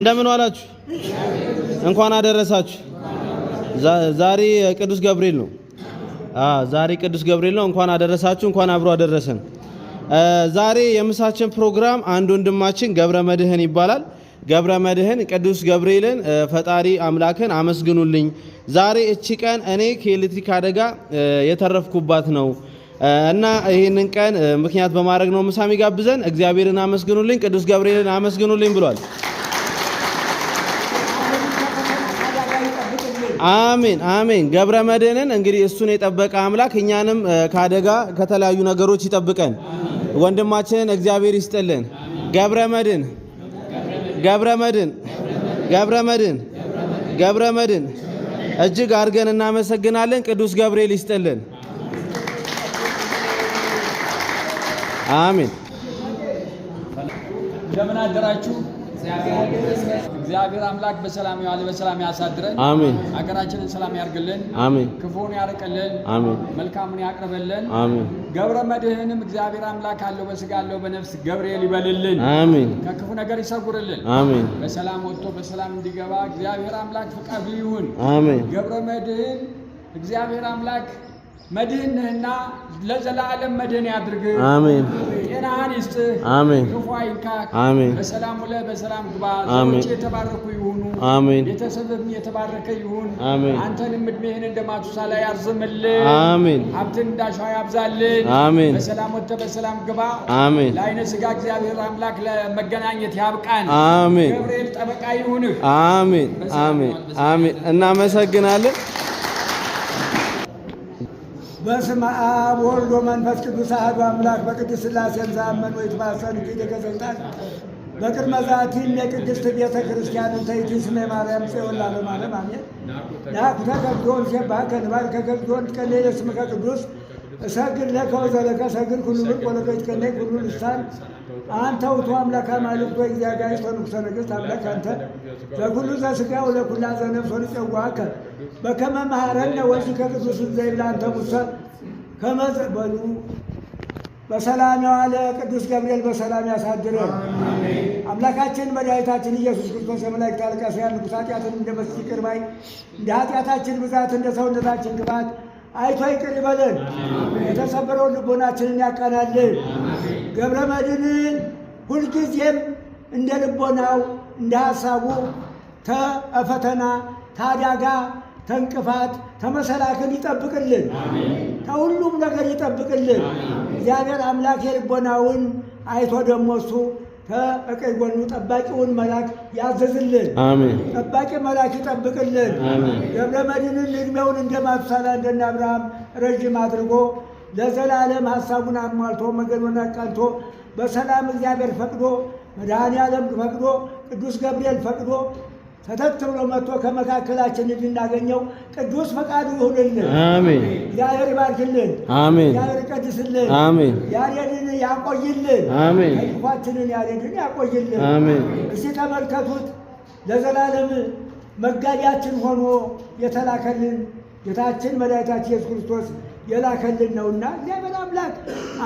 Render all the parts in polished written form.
እንደምን ዋላችሁ እንኳን አደረሳችሁ። ዛሬ ቅዱስ ገብርኤል ነው። ዛሬ ቅዱስ ገብርኤል ነው። እንኳን አደረሳችሁ፣ እንኳን አብሮ አደረሰን። ዛሬ የምሳችን ፕሮግራም አንድ ወንድማችን ገብረ መድህን ይባላል። ገብረ መድህን ቅዱስ ገብርኤልን ፈጣሪ አምላክን አመስግኑልኝ፣ ዛሬ እቺ ቀን እኔ ከኤሌክትሪክ አደጋ የተረፍኩባት ነው እና ይህንን ቀን ምክንያት በማድረግ ነው ምሳ የሚጋብዘን። እግዚአብሔርን አመስግኑልኝ፣ ቅዱስ ገብርኤልን አመስግኑልኝ ብሏል። አሜን አሜን። ገብረ መድህንን እንግዲህ እሱን የጠበቀ አምላክ እኛንም ከአደጋ ከተለያዩ ነገሮች ይጠብቀን። ወንድማችንን እግዚአብሔር ይስጥልን። ገብረ መድህን ገብረ መድህን ገብረ መድህን ገብረ መድህን እጅግ አድርገን እናመሰግናለን። ቅዱስ ገብርኤል ይስጥልን። አሜን። እንደምን አደራችሁ? እግዚአብሔር አምላክ በሰላም ያዋል በሰላም ያሳድረን። አሜን። ሀገራችንን ሰላም ያርግልን። አሜን። ክፉን ያርቅልን። አሜን። መልካሙን ያቅርብልን። አሜን። ገብረ መድህንም እግዚአብሔር አምላክ አለው በስጋ አለው በነፍስ ገብርኤል ይበልልን። አሜን። ከክፉ ነገር ይሰውርልን። አሜን። በሰላም ወጥቶ በሰላም እንዲገባ እግዚአብሔር አምላክ ፍቃዱ ይሁን። አሜን። ገብረ መድህን እግዚአብሔር አምላክ መድህን ነህና ለዘላለም መድህን ያድርግ። አሜን። ጤናህን ይስጥ። አሜን። ክፉ አይንካህ። አሜን። በሰላም ውለህ በሰላም ግባ። አሜን። ሰዎች የተባረኩ ይሁኑ። አሜን። ቤተሰብም የተባረከ ይሁን። አሜን። አንተንም እድሜህን እንደ ማቱሳላ ያርዝምልን። አሜን። ሀብትን እንዳሸዋ ያብዛልን። አሜን። በሰላም ወጥተህ በሰላም ግባ። አሜን። ለዓይነ ሥጋ እግዚአብሔር አምላክ ለመገናኘት ያብቃን። አሜን። ገብርኤል ጠበቃ ይሁንህ። አሜን አሜን አሜን። እናመሰግናለን። በስመ አብ ወወልድ ወመንፈስ ቅዱስ አሐዱ አምላክ በቅድስት ሥላሴ ዘአመኑ ወይትማጸኑ ኪደከ ስልጣን በቅድመ ዛቲም የቅድስት ቤተ ክርስቲያን እንተይቲ ስመ ማርያም ጽዮን ለዓለመ ዓለም አሜን። ናኩተ ከብዶን ሴባከ ንባርከ ከብዶን ትቀነይ ለስምከ ቅዱስ እሰግድ ለከ ወዘለከ እሰግድ ኩሉ ልብ ወለከ ይትቀነይ ኩሉ ልሳን አንተ ውእቱ አምላከ አማልክት ወእግዚአብሔር ወንጉሠ ነገሥት አምላክ አንተ ለኩሉ ዘሥጋ ወለኩላ ዘነፍስ ወንፄዋከ በከመ መሐረነ ወልድከ ቅዱስ ዘይብላ አንተ ሙሰ ከመ በሉ። በሰላም የዋለ ቅዱስ ገብርኤል በሰላም ያሳድረን። አምላካችን መድኃኒታችን ኢየሱስ ክርስቶስ የመላእክት አለቃ ሥጋ ንጉሥ ኃጢአትን እንደ መስቀል ይቅር ባይ እንደ ኃጢአታችን ብዛት እንደ ሰውነታችን ክፋት አይቶ ይቅር ይበለን። የተሰበረውን ልቦናችንን ያቃናልን። ገብረ መድህንን ሁልጊዜም እንደ ልቦናው እንደ ሐሳቡ ተፈተና ታዳጋ ተንቅፋት ተመሰላክን ይጠብቅልን። ከሁሉም ነገር ይጠብቅልን። እግዚአብሔር አምላክ የልቦናውን አይቶ ደግሞ እሱ ከቀኝ ጎኑ ጠባቂውን መልአክ ያዘዝልን። አሜን። ጠባቂ መልአክ ይጠብቅልን። አሜን። ገብረ መድህንን እድሜውን እንደ ማቱሳላ እንደነ አብርሃም ረዥም አድርጎ ለዘላለም ሐሳቡን አሟልቶ መንገዱን አቃንቶ በሰላም እግዚአብሔር ፈቅዶ መድኃኔዓለም ፈቅዶ ቅዱስ ገብርኤል ፈቅዶ ተተት ብሎ መጥቶ ከመካከላችን እንድናገኘው ቅዱስ ፈቃዱ ይሁንልን። አሜን። እግዚአብሔር ይባርክልን። አሜን። እግዚአብሔር ይቀድስልን። አሜን። ያሬድን ያቆይልን። አሜን። ከክፋችንን ያሬድን ያቆይልን። አሜን። እስቲ ተመልከቱት። ለዘላለም መጋቢያችን ሆኖ የተላከልን ጌታችን መድኃኒታችን ኢየሱስ ክርስቶስ የላከልን ነውና እግዚአብሔር አምላክ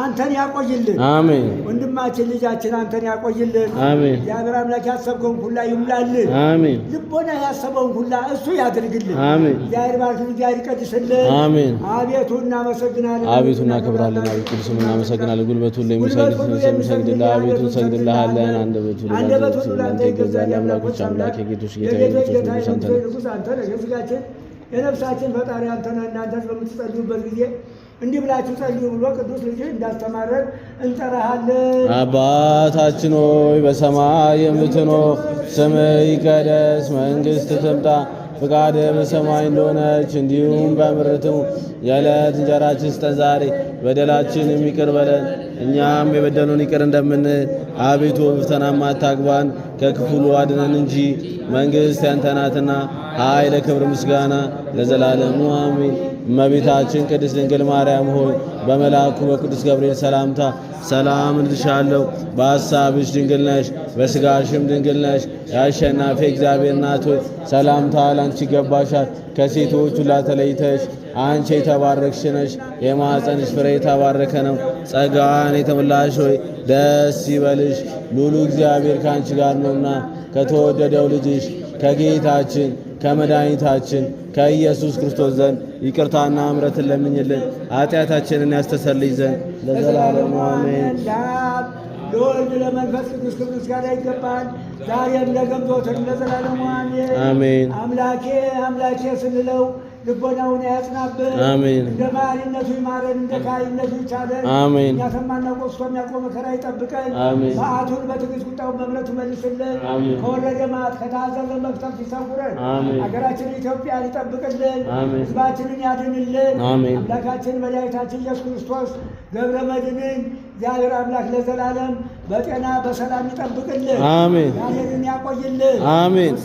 አንተን ያቆይልን። አሜን። ወንድማችን ልጃችን አንተን ያቆይልን። አሜን። እግዚአብሔር አምላክ ያሰብከውን ሁላ ይሙላልን። አሜን። ልቦና ያሰበውን ሁላ እሱ ያድርግልን። አሜን። እግዚአብሔር ባርክ፣ እግዚአብሔር ይቀድስልን። አሜን። አቤቱ እናመሰግናለን፣ አቤቱ እናከብራለን፣ አቤቱ ቅዱስም እናመሰግናለን። ጉልበቱ ሁሉ የሚሰግድልህ አቤቱ እንሰግድልሃለን። አንደበቱ ሁሉ ለአንተ ይገዛል። አምላኮች አምላክ የጌቶች ጌታ ንጉሥ አንተ ነህ። የሥጋችን የነፍሳችን ፈጣሪ አንተ ነህ። እናንተስ በምትጸልዩበት ጊዜ እንዲህ ብላችሁ ጸልዩ ብሎ ቅዱስ ልጅ እንዳስተማረን እንጠራሃለን። አባታችን ሆይ በሰማይ የምትኖር ስምህ ይቀደስ፣ መንግሥትህ ትምጣ፣ ፈቃድህ በሰማይ እንደሆነች እንዲሁም በምድር ትሁን። የዕለት እንጀራችንን ስጠን ዛሬ፣ በደላችንን ይቅር በለን እኛም የበደሉንን ይቅር እንደምንል፣ አቤቱ ፈተናም አታግባን ከክፉ አድነን እንጂ መንግሥት ያንተ ናትና ኃይል፣ ክብር፣ ምስጋና ለዘላለሙ አሜን። እመቤታችን ቅድስት ድንግል ማርያም ሆይ በመልአኩ በቅዱስ ገብርኤል ሰላምታ ሰላም እልሻለሁ። በሐሳብሽ ድንግል ነሽ፣ በሥጋሽም ድንግል ነሽ። የአሸናፊ እግዚአብሔር እናት ሆይ ሰላምታ ላንቺ ይገባሻል። ከሴቶች ሁሉ ተለይተሽ አንቺ የተባረክሽ ነሽ፣ የማኅፀንሽ ፍሬ የተባረከ ነው። ጸጋን የተመላሽ ሆይ ደስ ይበልሽ፣ ሉሉ እግዚአብሔር ከአንቺ ጋር ነውና ከተወደደው ልጅሽ ከጌታችን ከመድኃኒታችን ከኢየሱስ ክርስቶስ ዘንድ ይቅርታና ምሕረትን ለምኝልን ኃጢአታችንን ያስተሰርይ ዘንድ ለዘላለሙ አሜን። ለወልድ ለመንፈስ ቅዱስ ክብር ምስጋና ይገባል፣ ዛሬም ነገም ዘወትርም ለዘላለሙ አሜን። አምላኬ አምላኬ ስንለው ልቦናውን ያጽናብን። አሜን። እንደ መሐሪነቱ ይማረን፣ እንደ ካህሊነቱ ይቻለን። አሜን። እኛ ከማናውቀው እሱ ከሚያውቀው መከራ ይጠብቀን። አሜን። ሰዓቱን በትዕግስት ቁጣውን በምሕረቱ መልስልን። አሜን። ከወረደ መዓት ከታዘዘ መቅሰፍት ይሰውረን። አሜን። ሀገራችንን ኢትዮጵያን ይጠብቅልን። አሜን። ሕዝባችንን ያድንልን። አሜን። አምላካችን መድኃኒታችን ኢየሱስ ክርስቶስ ገብረ መድኅንን እግዚአብሔር አምላክ ለዘላለም በጤና በሰላም ይጠብቅልን። አሜን። ያንን ያቆይልን። አሜን።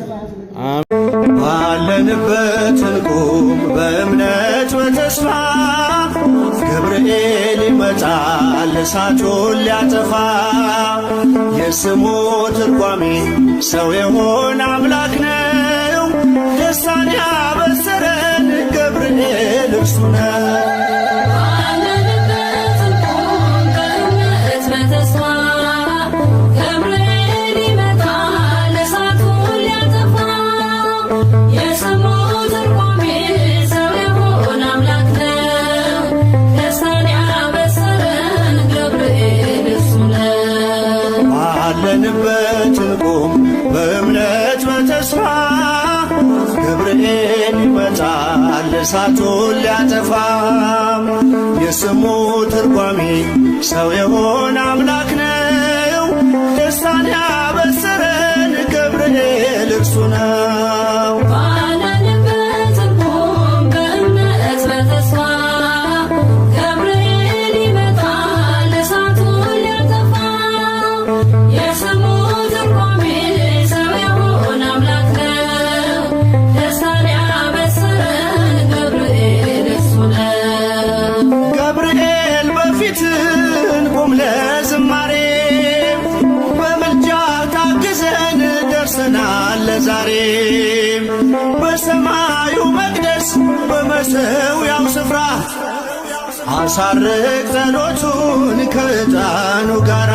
ባለንበት እንቁም በእምነት በተስፋ ገብርኤል ይመጣል እሳቱን ሊያጠፋ። የስሙ ትርጓሜ ሰው የሆነ አምላክ ነው። ደስታን ያበሰረን ገብርኤል እርሱ ነው። ባለንበት እንቁም በእምነት በተስፋ ገብርኤል ይመጣል እሳቱን ሊያጠፋ። የስሙ ትርጓሜ ሰው የሆነ አምላክ ነው። ደስታን ያበሰረን ገብርኤል እርሱ ነው። ዛሬ በሰማዩ መቅደስ በመሠዊያው ስፍራ አሳርግ ጸሎቱን ከዕጣኑ ጋራ